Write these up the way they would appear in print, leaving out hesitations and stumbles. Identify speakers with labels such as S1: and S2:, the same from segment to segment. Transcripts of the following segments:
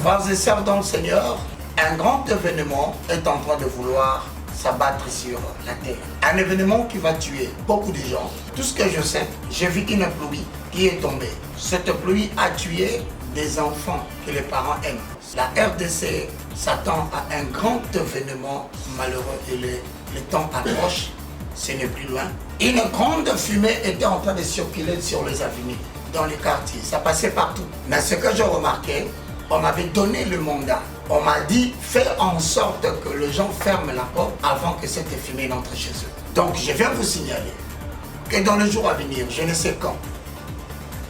S1: Frères et sœurs dans le Seigneur, un grand événement est en train de vouloir s'abattre sur la terre. Un événement qui va tuer beaucoup de gens. Tout ce que je sais, j'ai vu une pluie qui est tombée. Cette pluie a tué des enfants que les parents aiment. La RDC s'attend à un grand événement malheureux et le temps approche, ce n'est plus loin. Une grande fumée était en train de circuler sur les avenues, dans les quartiers, ça passait partout. Mais ce que j'ai remarqué, on m'avait donné le mandat. On m'a dit, fais en sorte que les gens ferment la porte avant que cette fumée n'entre chez eux. Donc je viens vous signaler que dans les jours à venir, je ne sais quand,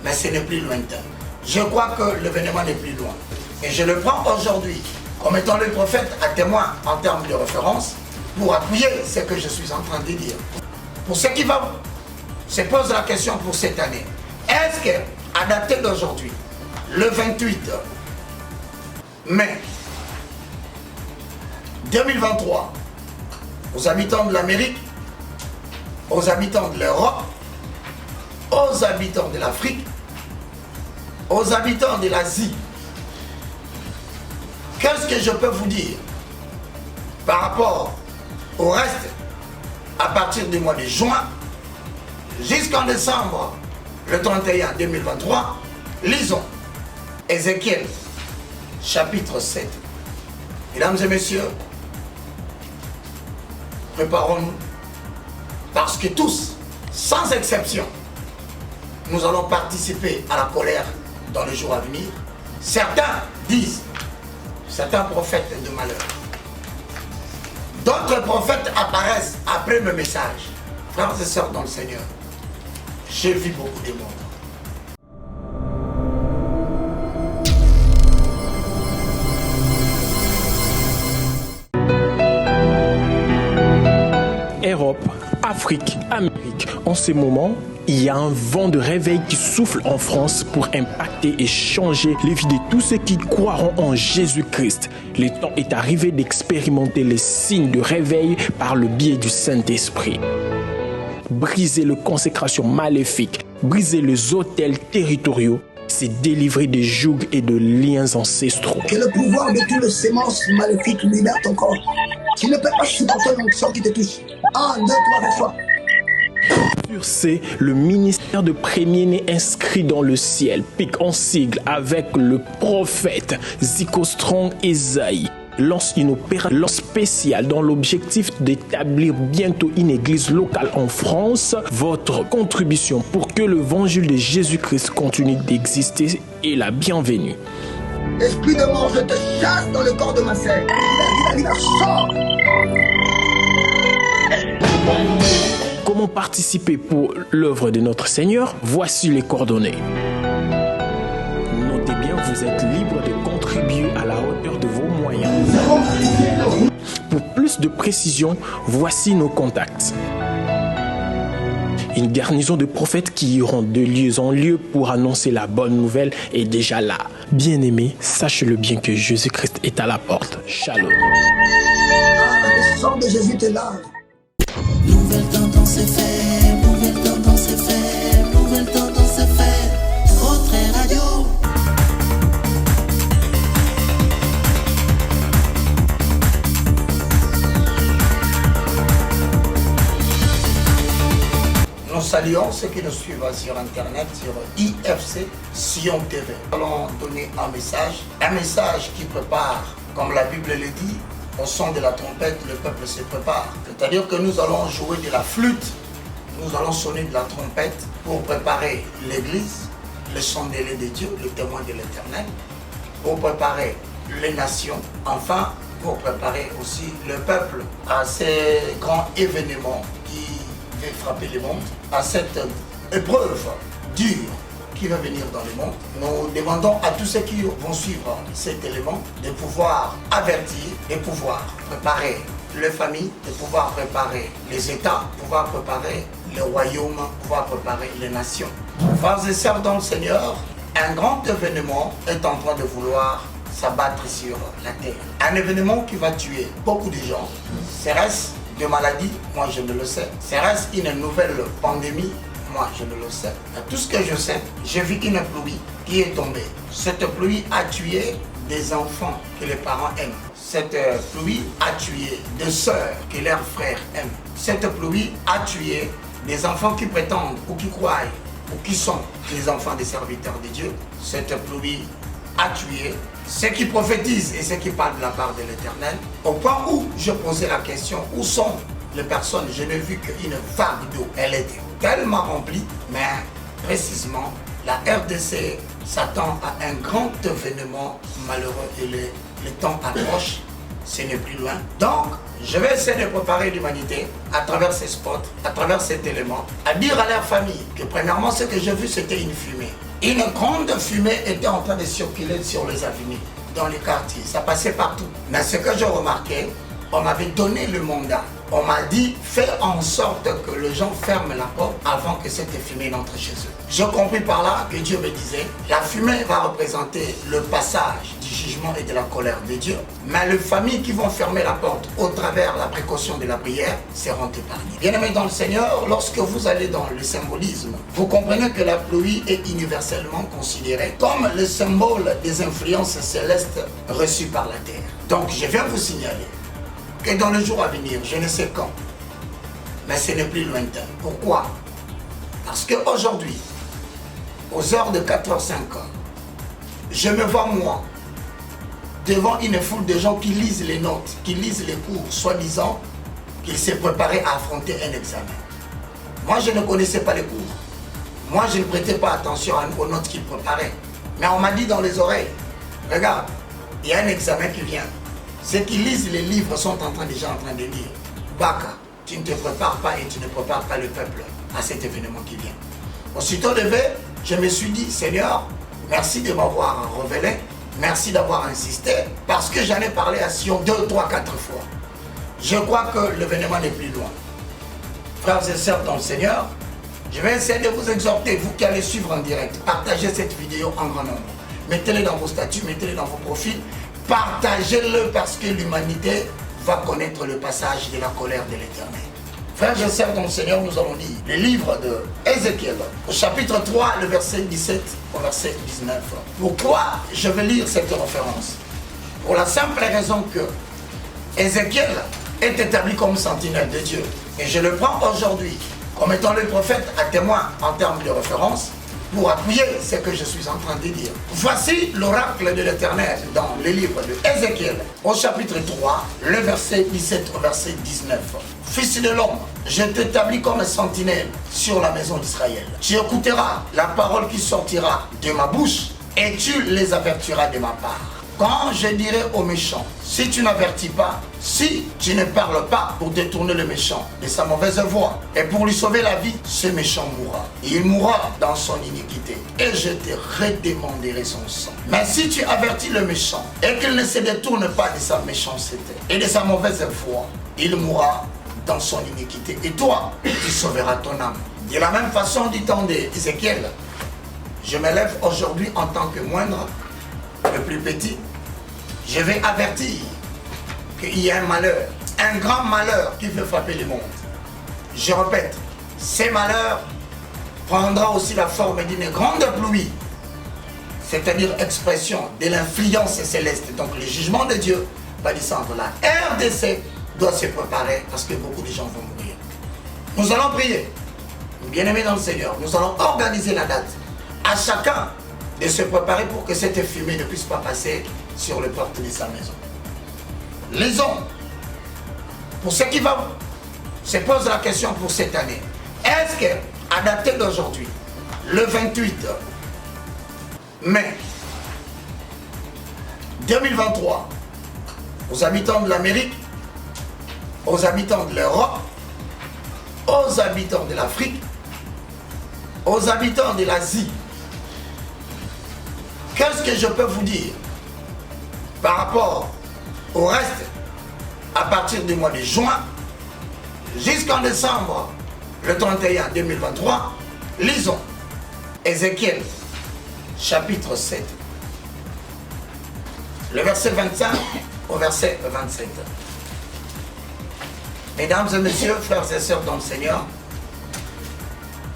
S1: mais ce n'est plus lointain. Je crois que l'événement n'est plus loin. Et je le prends aujourd'hui comme étant le prophète à témoin en termes de référence pour appuyer ce que je suis en train de dire. Pour ceux qui vont se poser la question pour cette année, est-ce qu'à dater d'aujourd'hui, le 28 mai 2023, aux habitants de l'Amérique, aux habitants de l'Europe, aux habitants de l'Afrique, aux habitants de l'Asie, qu'est-ce que je peux vous dire par rapport au reste à partir du mois de juin jusqu'en décembre le 31 2023, lisons Ézéchiel chapitre 7. Mesdames et messieurs, préparons-nous parce que tous, sans exception, nous allons participer à la colère dans les jours à venir. Certains disent, certains prophètes de malheur. D'autres prophètes apparaissent après mes messages. Frères et sœurs dans le Seigneur, j'ai vu beaucoup de monde.
S2: Europe, Afrique, Amérique. En ce moment, il y a un vent de réveil qui souffle en France pour impacter et changer les vies de tous ceux qui croiront en Jésus-Christ. Le temps est arrivé d'expérimenter les signes de réveil par le biais du Saint-Esprit. Briser les consécrations maléfiques, briser les autels territoriaux, c'est délivrer des jougs et de liens ancestraux.
S3: Que le pouvoir de toutes les sémences maléfiques libère ton corps. Tu ne peux pas supporter l'onction qui te touche. 1, 2, 3 fois.
S2: Sur ce, le ministère de premier-né inscrit dans le ciel pique en sigle avec le prophète Zico Strong Esaïe lance une opération spéciale dans l'objectif d'établir bientôt une église locale en France. Votre contribution pour que l'évangile de Jésus-Christ continue d'exister est la bienvenue.
S3: Esprit de mort, je te chasse dans le corps de ma sœur. Il a sort.
S2: Comment participer pour l'œuvre de notre Seigneur? Voici les coordonnées. Notez bien, vous êtes libre de contribuer à la hauteur de vos moyens. Pour plus de précision, voici nos contacts. Une garnison de prophètes qui iront de lieu en lieu pour annoncer la bonne nouvelle est déjà là. Bien-aimés, sachez-le bien que Jésus-Christ est à la porte. Shalom.
S3: Le sang de Jésus te lave.
S4: Nouvelle tendance est faite, nouvelle tendance est faite, nouvelle tendance est faite. Votre radio.
S1: Nous saluons ceux qui nous suivent sur Internet, sur IFC Sion TV. Nous allons donner un message qui prépare, comme la Bible le dit, au son de la trompette, le peuple se prépare. C'est-à-dire que nous allons jouer de la flûte, nous allons sonner de la trompette pour préparer l'église, le chandelier de Dieu, le témoin de l'Éternel, pour préparer les nations, enfin pour préparer aussi le peuple à ces grands événements qui vont frapper le monde, à cette épreuve dure qui va venir dans le monde. Nous demandons à tous ceux qui vont suivre cet élément de pouvoir avertir, de pouvoir préparer les familles, de pouvoir préparer les États, de pouvoir préparer les royaumes, de pouvoir préparer les nations. Frères et sœurs dans le Seigneur, un grand événement est en train de vouloir s'abattre sur la terre. Un événement qui va tuer beaucoup de gens. Serait-ce de maladies? Moi je ne le sais. Serait-ce une nouvelle pandémie? Moi je ne le sais. Tout ce que je sais, j'ai vu une pluie qui est tombée. Cette pluie a tué des enfants que les parents aiment. Cette pluie a tué des sœurs que leurs frères aiment. Cette pluie a tué des enfants qui prétendent ou qui croient ou qui sont les enfants des serviteurs de Dieu. Cette pluie a tué ceux qui prophétisent et ceux qui parlent de la part de l'Éternel. Au point où je posais la question, où sont les personnes? Je n'ai vu qu'une vague d'eau. Elle était tellement remplie, mais précisément, la RDC s'attend à un grand événement malheureux et le temps approche, ce n'est plus loin. Donc, je vais essayer de préparer l'humanité à travers ces spots, à travers cet élément, à dire à leur famille que premièrement, ce que j'ai vu, c'était une fumée. Une grande fumée était en train de circuler sur les avenues, dans les quartiers, ça passait partout. Mais ce que j'ai remarqué, on m'avait donné le mandat. On m'a dit, fais en sorte que les gens ferment la porte avant que cette fumée n'entre chez eux. J'ai compris par là que Dieu me disait, la fumée va représenter le passage du jugement et de la colère de Dieu. Mais les familles qui vont fermer la porte au travers de la précaution de la prière seront épargnées. Bien-aimés dans le Seigneur, lorsque vous allez dans le symbolisme, vous comprenez que la pluie est universellement considérée comme le symbole des influences célestes reçues par la terre. Donc je viens vous signaler que dans le jour à venir, je ne sais quand, mais ce n'est plus lointain. Pourquoi? Parce qu'aujourd'hui, aux heures de 4h05, je me vois moi, devant une foule de gens qui lisent les notes, qui lisent les cours, soi-disant qu'ils s'est préparé à affronter un examen. Moi, je ne connaissais pas les cours. Moi, je ne prêtais pas attention aux notes qu'ils préparaient. Mais on m'a dit dans les oreilles, regarde, il y a un examen qui vient. Ceux qui lisent les livres sont déjà en train de lire. Baka, tu ne te prépares pas et tu ne prépares pas le peuple à cet événement qui vient. Aussitôt levé, je me suis dit, Seigneur, merci de m'avoir révélé, merci d'avoir insisté, parce que j'en ai parlé à Sion 2, 3, 4 fois. Je crois que l'événement n'est plus loin. Frères et sœurs dans le Seigneur, je vais essayer de vous exhorter, vous qui allez suivre en direct, partagez cette vidéo en grand nombre. Mettez-les dans vos statuts, mettez-les dans vos profils. Partagez-le parce que l'humanité va connaître le passage de la colère de l'Éternel. Frères et sœurs dans le Seigneur, nous allons lire le livre de Ézéchiel, au chapitre 3, le verset 17 au verset 19. Pourquoi je vais lire cette référence? Pour la simple raison que Ézéchiel est établi comme sentinelle de Dieu. Et je le prends aujourd'hui comme étant le prophète à témoin en termes de référence, pour appuyer ce que je suis en train de dire. Voici l'oracle de l'Éternel dans le livre de Ézéchiel, au chapitre 3, le verset 17 au verset 19. Fils de l'homme, je t'établis comme sentinelle sur la maison d'Israël. Tu écouteras la parole qui sortira de ma bouche et tu les avertiras de ma part. Quand je dirai aux méchants, si tu n'avertis pas, si tu ne parles pas pour détourner le méchant de sa mauvaise voie et pour lui sauver la vie, ce méchant mourra. Il mourra dans son iniquité et je te redemanderai son sang. Mais si tu avertis le méchant et qu'il ne se détourne pas de sa méchanceté et de sa mauvaise voie, il mourra dans son iniquité et toi, tu sauveras ton âme. De la même façon, du temps d'Ézéchiel, je me lève aujourd'hui en tant que moindre, le plus petit, je vais avertir qu'il y a un malheur, un grand malheur qui veut frapper le monde. Je répète, ces malheurs prendra aussi la forme d'une grande pluie, c'est-à-dire expression de l'influence céleste. Donc le jugement de Dieu va descendre. La RDC doit se préparer parce que beaucoup de gens vont mourir. Nous allons prier, bien-aimés dans le Seigneur, nous allons organiser la date. À chacun de se préparer pour que cette fumée ne puisse pas passer sur les portes de sa maison. Lisons, pour ceux qui vont se poser la question pour cette année, est-ce qu'à dater d'aujourd'hui, le 28 mai 2023, aux habitants de l'Amérique, aux habitants de l'Europe, aux habitants de l'Afrique, aux habitants de l'Asie, qu'est-ce que je peux vous dire par rapport au reste à partir du mois de juin jusqu'en décembre le 31 2023? Lisons Ézéchiel chapitre 7, le verset 25 au verset 27. Mesdames et messieurs, frères et sœurs dans le Seigneur,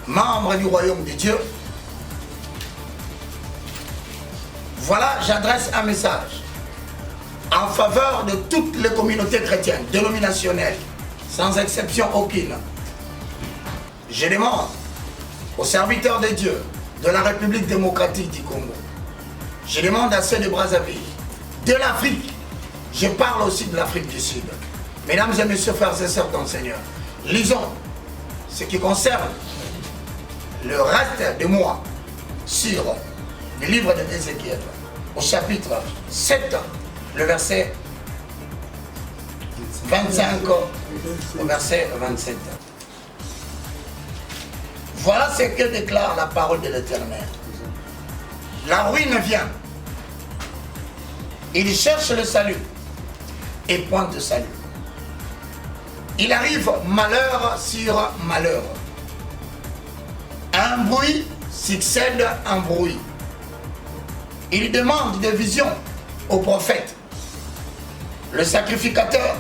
S1: membres du royaume de Dieu, Voilà, j'adresse un message en faveur de toutes les communautés chrétiennes, dénominationnelles, sans exception aucune. Je demande aux serviteurs de Dieu de la République démocratique du Congo, je demande à ceux de Brazzaville, de l'Afrique, je parle aussi de l'Afrique du Sud. Mesdames et messieurs, frères et sœurs dans le Seigneur, lisons ce qui concerne le reste de mois sur le livre de Ézéchiel, au chapitre 7, le verset 25 au verset 27. Voilà ce que déclare la parole de l'Éternel. La ruine vient. Il cherche le salut et point de salut. Il arrive malheur sur malheur. Un bruit succède un bruit. Il demande des visions aux prophètes. Le sacrificateur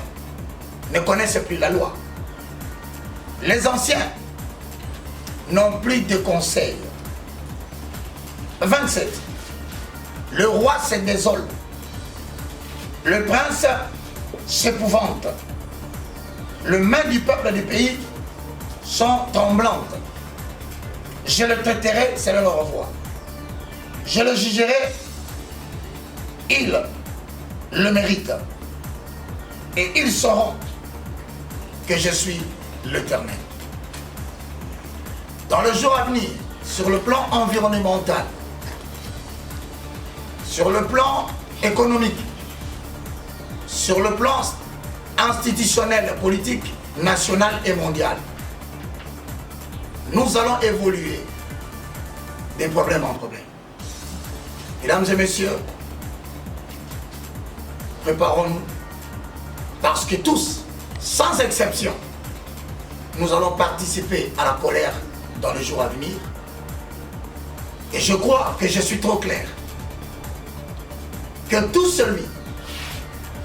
S1: ne connaissait plus la loi. Les anciens n'ont plus de conseils. 27. Le roi se désole. Le prince s'épouvante. Les mains du peuple du pays sont tremblantes. Je le traiterai, c'est le revoir. Je le jugerai, il le mérite. Et ils sauront que je suis l'Éternel. Dans le jour à venir, sur le plan environnemental, sur le plan économique, sur le plan institutionnel, politique, national et mondial, nous allons évoluer des problèmes en problèmes. Mesdames et messieurs, préparons-nous, parce que tous, sans exception, nous allons participer à la colère dans les jours à venir. Et je crois que je suis trop clair, que tout celui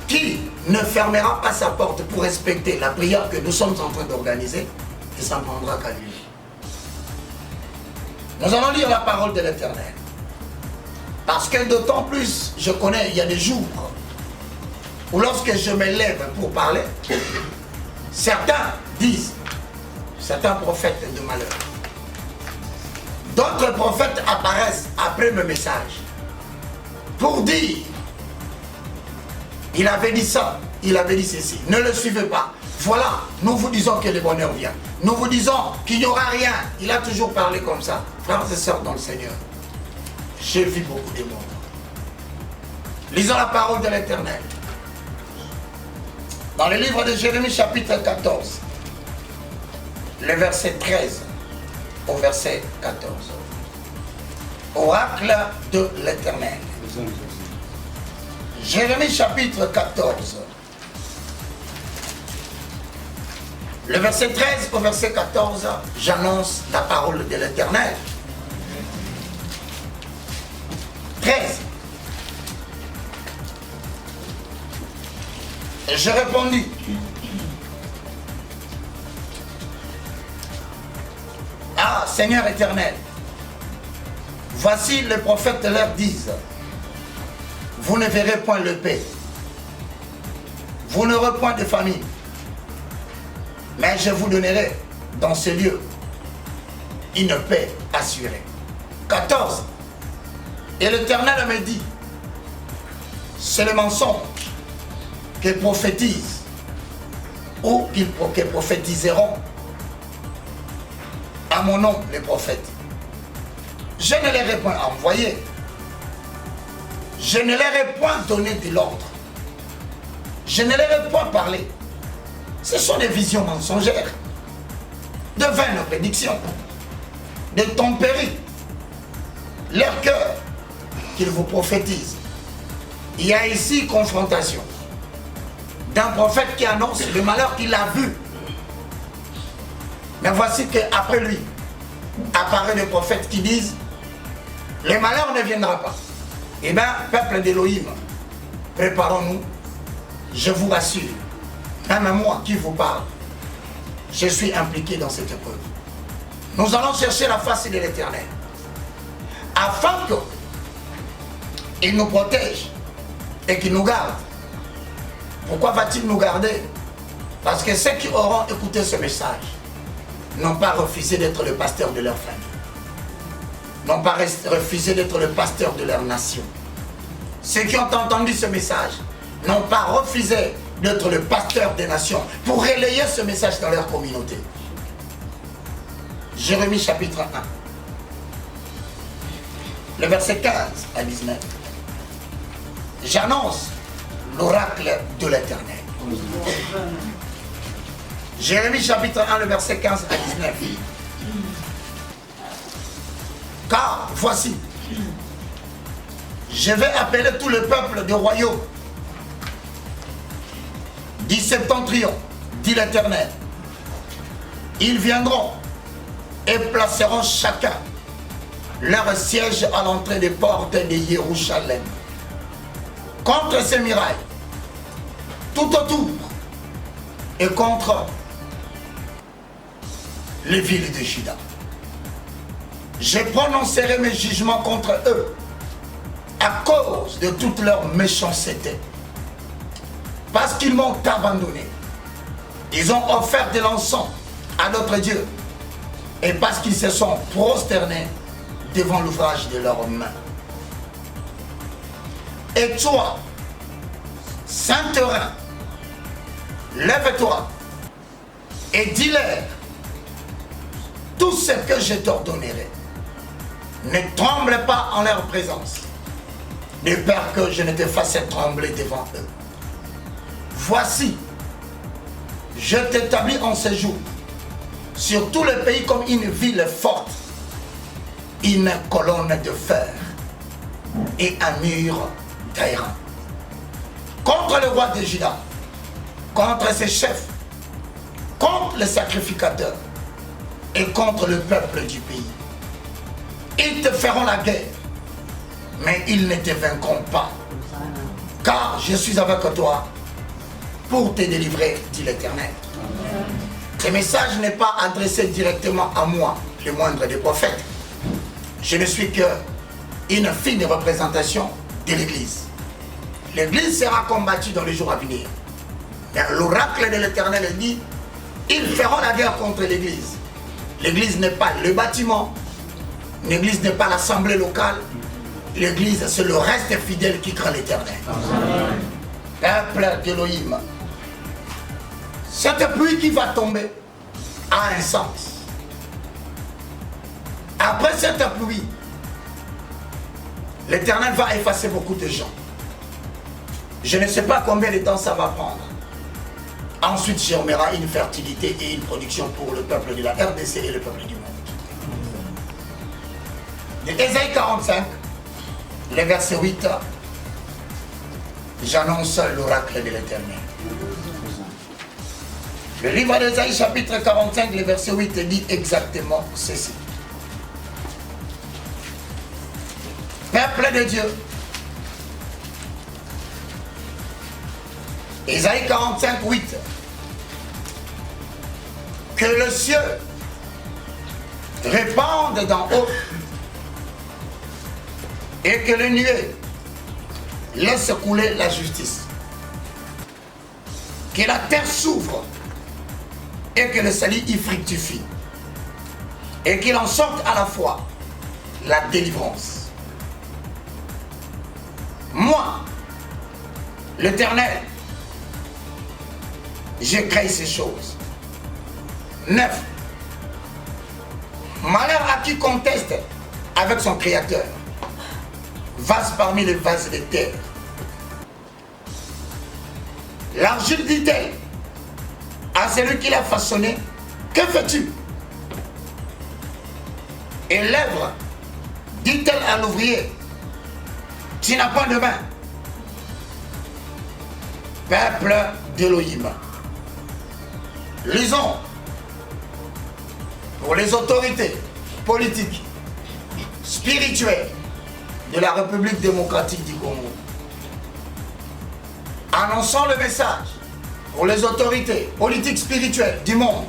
S1: qui ne fermera pas sa porte pour respecter la prière que nous sommes en train d'organiser, il s'en prendra qu'à lui. Nous allons lire la parole de l'Éternel. Parce que d'autant plus, je connais, il y a des jours où lorsque je me lève pour parler, certains disent, certains prophètes de malheur. D'autres prophètes apparaissent après mes messages pour dire, il avait dit ça, il avait dit ceci, ne le suivez pas. Voilà, nous vous disons que le bonheur vient. Nous vous disons qu'il n'y aura rien. Il a toujours parlé comme ça. Frères et sœurs dans le Seigneur, j'ai vu beaucoup de monde. Lisons la parole de l'Éternel. Dans le livre de Jérémie chapitre 14, le verset 13 au verset 14. Oracle de l'Éternel. Jérémie chapitre 14. Le verset 13 au verset 14, j'annonce la parole de l'Éternel. 13. Et je répondis, ah Seigneur éternel, voici les prophètes leur disent, vous ne verrez point le paix, vous n'aurez point de famine, mais je vous donnerai dans ce lieu une paix assurée. 14. Et l'Éternel me dit, c'est le mensonge que prophétisent ou que prophétiseront à mon nom les prophètes. Je ne leur ai point envoyé, je ne leur ai point donné de l'ordre, je ne leur ai point parlé. Ce sont des visions mensongères, de vaines prédictions, de tempérer leur cœur qu'ils vous prophétisent. Il y a ici confrontation d'un prophète qui annonce le malheur qu'il a vu. Mais voici qu'après lui apparaît des prophètes qui disent le malheur ne viendra pas. Eh bien, peuple d'Élohim, préparons-nous, je vous rassure. Même moi qui vous parle, je suis impliqué dans cette épreuve. Nous allons chercher la face de l'Éternel, afin que il nous protège et qu'il nous garde. Pourquoi va-t-il nous garder? Parce que ceux qui auront écouté ce message n'ont pas refusé d'être le pasteur de leur famille, n'ont pas refusé d'être le pasteur de leur nation. Ceux qui ont entendu ce message n'ont pas refusé d'être le pasteur des nations pour relayer ce message dans leur communauté. Jérémie chapitre 1, le verset 15 à 19. J'annonce l'oracle de l'Éternel. Jérémie chapitre 1, le verset 15 à 19. Car voici, je vais appeler tout le peuple du royaume du septentrion, dit l'Éternel. Ils viendront et placeront chacun leur siège à l'entrée des portes de Jérusalem, contre ces murailles, tout autour, et contre les villes de Juda. Je prononcerai mes jugements contre eux à cause de toute leur méchanceté, parce qu'ils m'ont abandonné. Ils ont offert de l'encens à d'autres dieux, et parce qu'ils se sont prosternés devant l'ouvrage de leurs mains. Et toi, Saint-Teurin, lève-toi et dis-leur tout ce que je t'ordonnerai. Ne tremble pas en leur présence, de peur que je ne te fasse trembler devant eux. Voici, je t'établis en séjour sur tout le pays comme une ville forte, une colonne de fer et un mur d'airain. Contre le roi de Juda, contre ses chefs, contre les sacrificateurs et contre le peuple du pays. Ils te feront la guerre, mais ils ne te vaincront pas, car je suis avec toi pour te délivrer, dit l'Éternel. Ce message n'est pas adressé directement à moi, le moindre des prophètes. Je ne suis qu'une fine représentation de l'Église. L'Église sera combattue dans les jours à venir. L'oracle de l'Éternel dit, ils feront la guerre contre l'Église. L'Église n'est pas le bâtiment, l'Église n'est pas l'assemblée locale, l'Église c'est le reste fidèle qui craint l'Éternel. Peuple d'Élohim, cette pluie qui va tomber a un sens. Après cette pluie, l'Éternel va effacer beaucoup de gens. Je ne sais pas combien de temps ça va prendre. Ensuite, germera une fertilité et une production pour le peuple de la RDC et le peuple du monde. De Ésaïe 45, le verset 8, j'annonce l'oracle de l'Éternel. Le livre d'Ésaïe chapitre 45, le verset 8 dit exactement ceci. Peuple de Dieu, Ésaïe 45, 8, que le ciel répande d'en haut et que le nuée laisse couler la justice, que la terre s'ouvre et que le salut y fructifie, et qu'il en sorte à la fois la délivrance. Moi, l'Éternel, j'ai créé ces choses. 9. Malheur à qui conteste avec son Créateur. Vase parmi les vases de terre. L'argile dit-elle à celui qui l'a façonné, que fais-tu? Et l'œuvre dit-elle à l'ouvrier, tu n'as pas de main. Peuple d'Élohim, lisons pour les autorités politiques, spirituelles de la République démocratique du Congo. Annonçons le message pour les autorités politiques spirituelles du monde.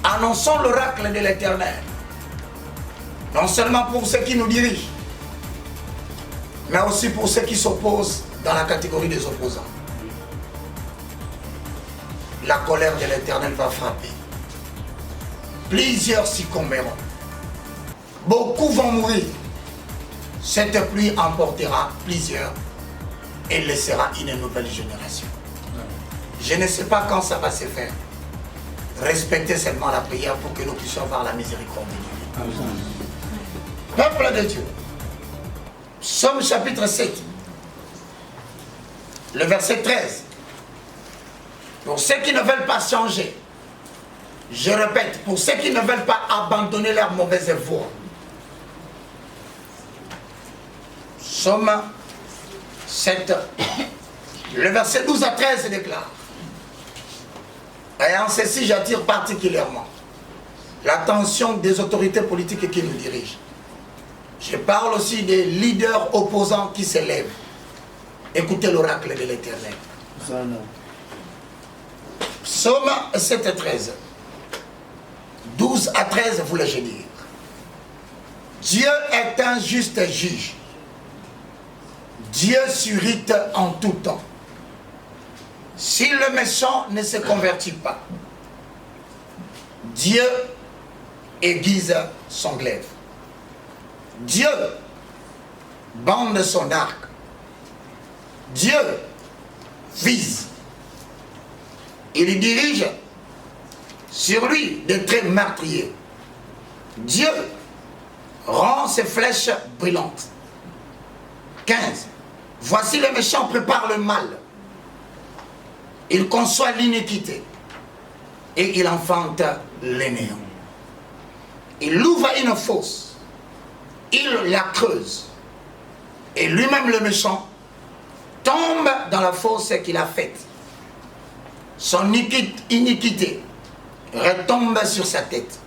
S1: Annonçons l'oracle de l'Éternel, non seulement pour ceux qui nous dirigent, mais aussi pour ceux qui s'opposent dans la catégorie des opposants. La colère de l'Éternel va frapper. Plusieurs succomberont. Beaucoup vont mourir. Cette pluie emportera plusieurs et laissera une nouvelle génération. Je ne sais pas quand ça va se faire. Respectez seulement la prière pour que nous puissions voir la miséricorde de Dieu. Peuple de Dieu. Psaume chapitre 7. Le verset 13. Pour ceux qui ne veulent pas changer, je répète, pour ceux qui ne veulent pas abandonner leur mauvaise voie. Psaume 7, le verset 12 à 13 déclare: et en ceci j'attire particulièrement l'attention des autorités politiques qui nous dirigent. Je parle aussi des leaders opposants qui s'élèvent. Écoutez l'oracle de l'Éternel. Psaume 7, 13. 12 à 13, voulais-je dire. Dieu est un juste juge. Dieu s'irrite en tout temps. Si le méchant ne se convertit pas, Dieu aiguise son glaive. Dieu bande son arc. Dieu vise. Il dirige sur lui des traits meurtriers. Dieu rend ses flèches brillantes. 15. Voici le méchant prépare le mal. Il conçoit l'iniquité et il enfante les néants. Il ouvre une fosse, il la creuse et lui-même le méchant tombe dans la fosse qu'il a faite. Son iniquité retombe sur sa tête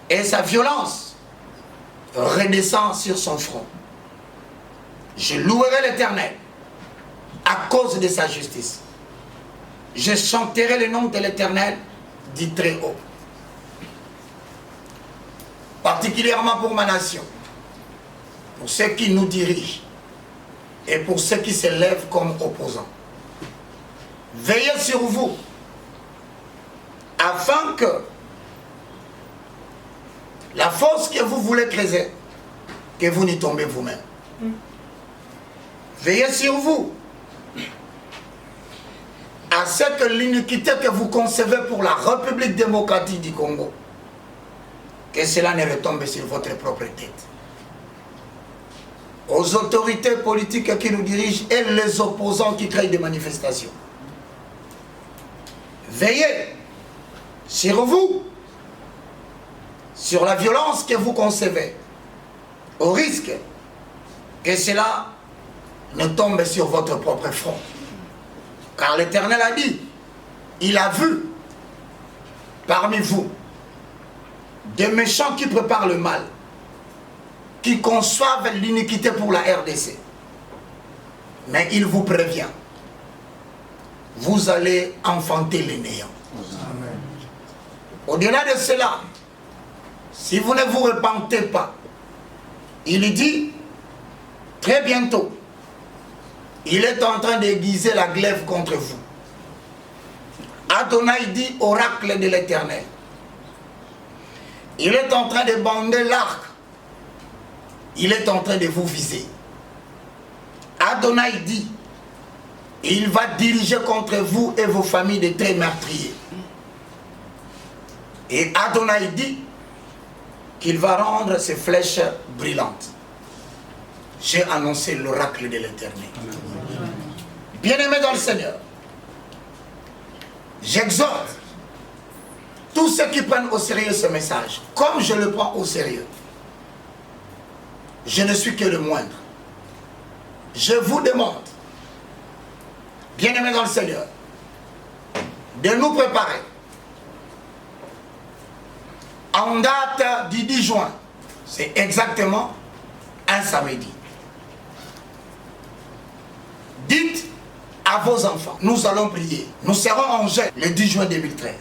S1: et sa violence redescend sur son front. Je louerai l'Éternel à cause de sa justice. Je chanterai le nom de l'Éternel du Très-Haut. Particulièrement pour ma nation, pour ceux qui nous dirigent et pour ceux qui s'élèvent comme opposants. Veillez sur vous afin que la force que vous voulez creuser, que vous n'y tombez vous-même. Veillez sur vous à ce que l'iniquité que vous concevez pour la République démocratique du Congo, que cela ne retombe sur votre propre tête. Aux autorités politiques qui nous dirigent et les opposants qui créent des manifestations. Veillez sur vous, sur la violence que vous concevez, au risque que cela ne tombe sur votre propre front. Car l'Éternel a dit, il a vu parmi vous des méchants qui préparent le mal, qui conçoivent l'iniquité pour la RDC. Mais il vous prévient, vous allez enfanter les néants. Au-delà de cela, si vous ne vous repentez pas, il dit, très bientôt, il est en train d'aiguiser la glaive contre vous. Adonai dit, oracle de l'Éternel. Il est en train de bander l'arc. Il est en train de vous viser. Adonai dit, il va diriger contre vous et vos familles des traits meurtriers. Et Adonai dit qu'il va rendre ses flèches brillantes. J'ai annoncé l'oracle de l'Éternel. Bien-aimés dans le Seigneur, j'exhorte tous ceux qui prennent au sérieux ce message, comme je le prends au sérieux. Je ne suis que le moindre. Je vous demande, bien-aimés dans le Seigneur, de nous préparer en date du 10 juin. C'est exactement un samedi. Dites à vos enfants, nous allons prier. Nous serons en jeûne le 10 juin 2013.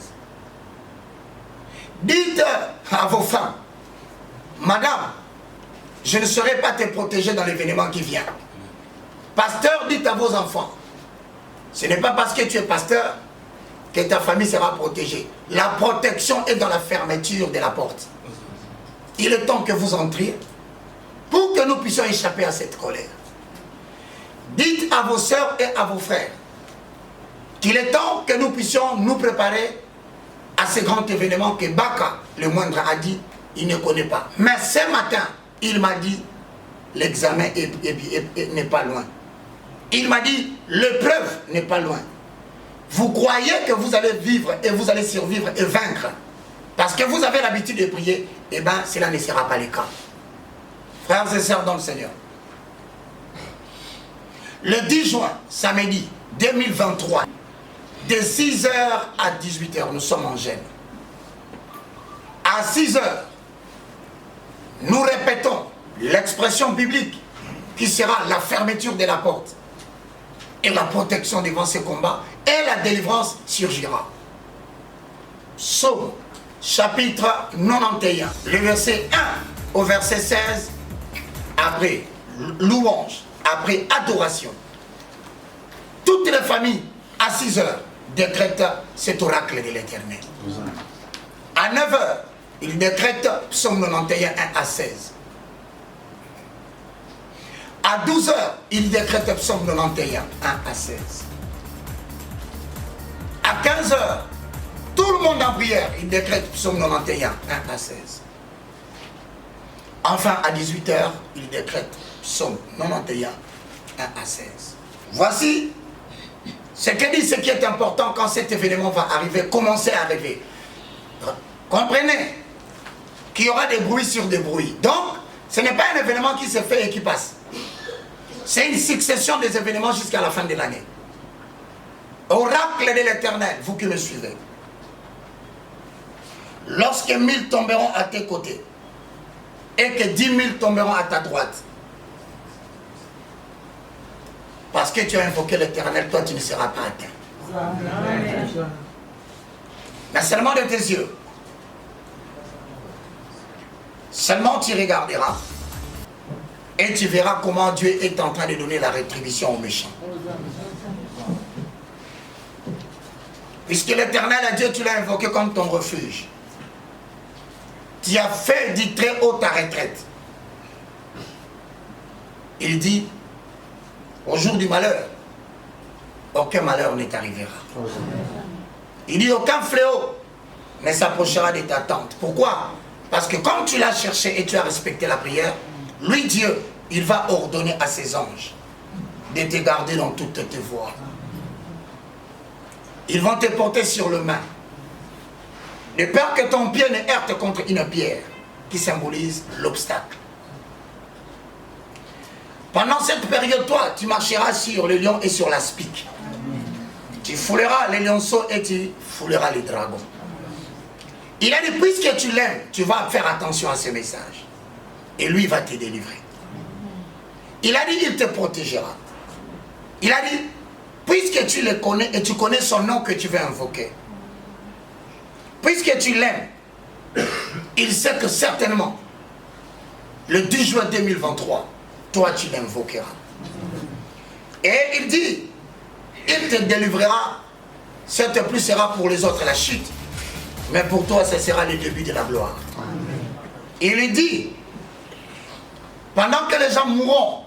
S1: Dites à vos femmes, madame, je ne saurais pas te protéger dans l'événement qui vient. Pasteur, dites à vos enfants, ce n'est pas parce que tu es pasteur que ta famille sera protégée. La protection est dans la fermeture de la porte. Il est temps que vous entriez pour que nous puissions échapper à cette colère. Dites à vos sœurs et à vos frères qu'il est temps que nous puissions nous préparer à ce grand événement que Baka, le moindre, a dit, il ne connaît pas. Mais ce matin, il m'a dit, l'examen n'est pas loin. Il m'a dit, l'épreuve n'est pas loin. Vous croyez que vous allez vivre et vous allez survivre et vaincre parce que vous avez l'habitude de prier, eh bien, cela ne sera pas le cas. Frères et sœurs dans le Seigneur, le 10 juin, samedi 2023, de 6h à 18h, nous sommes en gêne. À 6h, nous répétons l'expression biblique qui sera la fermeture de la porte et la protection devant ces combats et la délivrance surgira. Psaume chapitre 91, le verset 1 au verset 16, après louange, après adoration. Toutes les familles à 6h décrètent cet oracle de l'Éternel. À 9h, il décrète Psaume 91, 1 à 16. À 12h, il décrète Psaume 91, 1 à 16. À 15h, tout le monde en prière, il décrète Psaume 91, 1 à 16. Enfin, à 18h, il décrète Psaume 91, 1 à 16. Voici ce que dit ce qui est important quand cet événement va arriver, commencer à arriver. Comprenez qu'il y aura des bruits sur des bruits. Donc, ce n'est pas un événement qui se fait et qui passe. C'est une succession des événements jusqu'à la fin de l'année. Oracle de l'Éternel, vous qui me suivez. Lorsque 1000 tomberont à tes côtés et que 10 000 tomberont à ta droite, parce que tu as invoqué l'Éternel, toi tu ne seras pas atteint. Mais seulement de tes yeux. Seulement tu regarderas et tu verras comment Dieu est en train de donner la rétribution aux méchants. Puisque l'Éternel a Dieu, tu l'as invoqué comme ton refuge. Tu as fait du très haut ta retraite. Il dit, au jour du malheur, aucun malheur ne t'arrivera. Il dit, aucun fléau ne s'approchera de ta tente. Pourquoi? Parce que comme tu l'as cherché et tu as respecté la prière, lui, Dieu, il va ordonner à ses anges de te garder dans toutes tes voies. Ils vont te porter sur le main, de peur que ton pied ne heurte contre une pierre qui symbolise l'obstacle. Pendant cette période, toi, tu marcheras sur le lion et sur l'aspic. Tu fouleras les lionceaux et tu fouleras les dragons. Il a dit, puisque tu l'aimes, tu vas faire attention à ce message. Et lui va te délivrer. Il a dit, il te protégera. Il a dit, puisque tu le connais et tu connais son nom que tu veux invoquer, puisque tu l'aimes, il sait que certainement, le 10 juin 2023, toi tu l'invoqueras. Et il dit, il te délivrera, cette pluie sera pour les autres la chute, mais pour toi ce sera le début de la gloire. Il dit, pendant que les gens mourront,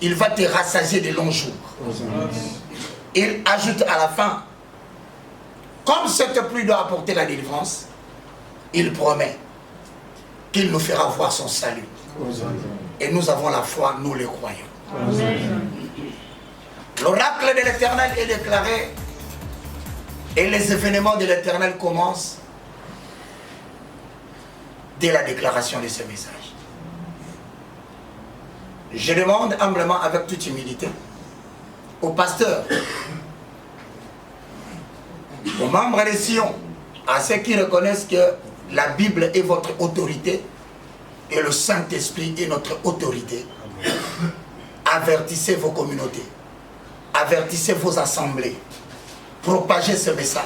S1: il va te rassasier de longs jours. Il ajoute à la fin, comme cette pluie doit apporter la délivrance, il promet qu'il nous fera voir son salut. Et nous avons la foi, nous les croyons. L'oracle de l'Éternel est déclaré et les événements de l'Éternel commencent dès la déclaration de ce message. Je demande humblement, avec toute humilité, aux pasteurs, aux membres des Sion, à ceux qui reconnaissent que la Bible est votre autorité et le Saint-Esprit est notre autorité. Avertissez vos communautés, avertissez vos assemblées, propagez ce message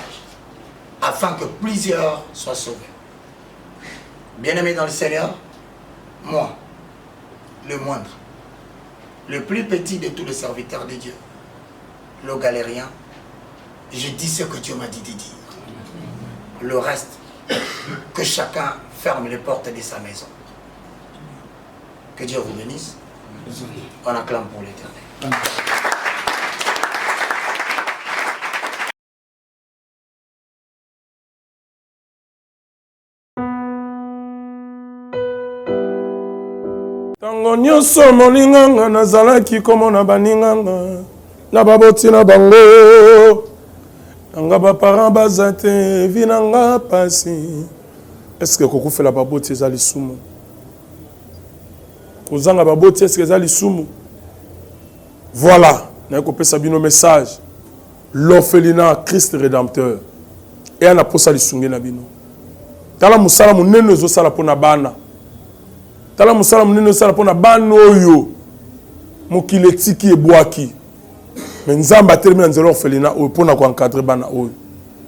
S1: afin que plusieurs soient sauvés. Bien-aimés dans le Seigneur, moi, le moindre, le plus petit de tous les serviteurs de Dieu, le galérien, je dis ce que Dieu m'a dit de dire. Le reste, que chacun ferme les portes de sa maison. Que Dieu vous bénisse. On acclame pour l'Éternel.
S5: Tango nyonso molinganga nazalaki komona baninganga na baboti na bango nanga baparent baza te vi nanga pasi. Est-ce que kokufela baboti eza lisumu? Kozanga baboti est-ce que eza lisumu? Voilà, na kopesa bino message. L'orphelinat Christ rédempteur. Et ana posa lisunge na bino. Tala musala munene ezosala pona bana. Tala musala munene ezosala pona bana oyo mokili etiki ebwaki. Mais nzamba atelemi na nzela orphelinat oyo pona ko encadrer bana oyo.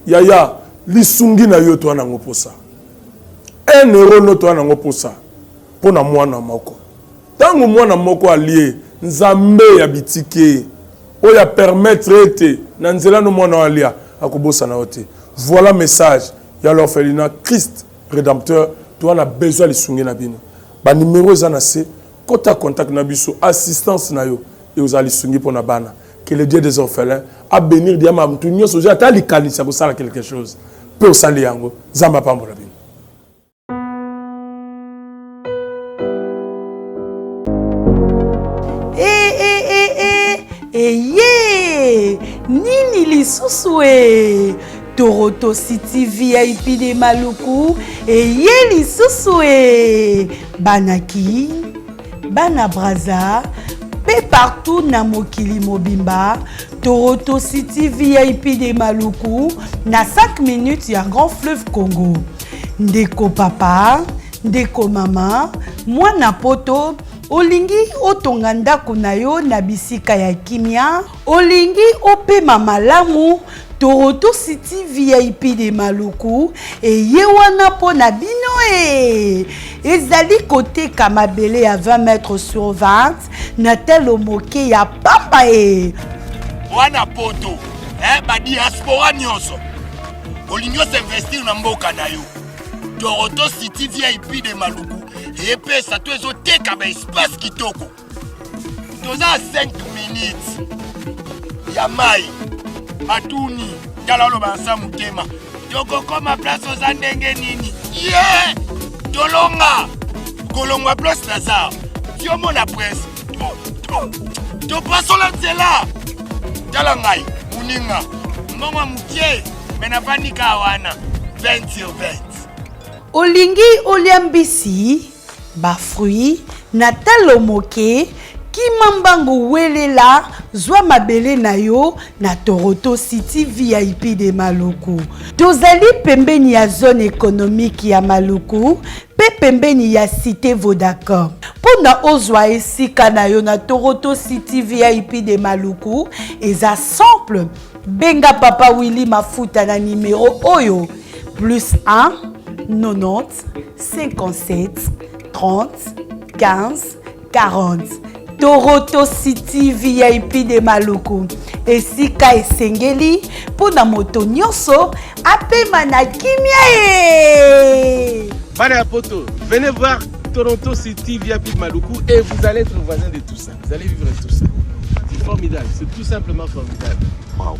S5: Yaya lisungi na yo to ana ngoposa. Un euro no to ana ngoposa pona mwana moko. Tango mwana moko alie nzambe ya bitike oya permettre ete na nzela no mwana alia akobosa na ote. Voilà message ya l'orphelinat Christ rédempteur. Tu as besoin de lisungi na bino. Ba numéro za na se kota contact na biso assistance na yo et aux lisungi pour na bana. Que le Dieu des orphelins a bénir diama mtu nyoso ja ta likanisa ko sala quelque chose. Peut sali yango zamba pambola bino.
S6: Nini lisusu e Toroto City VIP de Maluku eye lisusu e banaki bana braza pe partout na mokili mobimba. Toroto City VIP de Maluku na 5 minutes ya Grand Fleuve Congo. Ndeko papa, ndeko mama, mwana poto olingi otonga ndako na yo na bisika ya kimia, olingi opema malamu. Toroto City VIP de Maluku eye wana po na bino e. Ezali kote kamabele ya 20 mètres sur 20 na telo moke ya papa e.
S7: Wana poto, ba diaspora nyonso. Olingi s'investir na mboka na yo. Toroto City VIP de Maluku epesa to ezoteka ba espace kitoko. Toza 5 minutes ya mai atuni talalo bansa mutema toko koma place oza ndenge nini ye tolonga kolongwa place Lazare tiomo na presse to pasola nzela tala ngai muninga mbongo mutie mena panika wana 20 sur 20.
S6: Olingi oliambisi ba fruit na talo moke kimambango welela zwa mabele na yo na Toroto City VIP de Maluku. Tozali pembeni ya zone économique ya Maluku pe pembeni ya cité Vodacom. Pona ozwa esika na yo na Toroto City VIP de Maluku eza simple. Benga papa Willy Mafuta na numéro oyo +1 90 57 30 15 40. Toroto City VIP de Maluku. Esika esengeli pona moto nyonso apema na kimia e.
S8: Bana poto, venez voir Toronto City VIP de Maluku et vous allez être voisin de tout ça. Vous allez vivre tout ça. C'est formidable, c'est tout simplement formidable. Wow.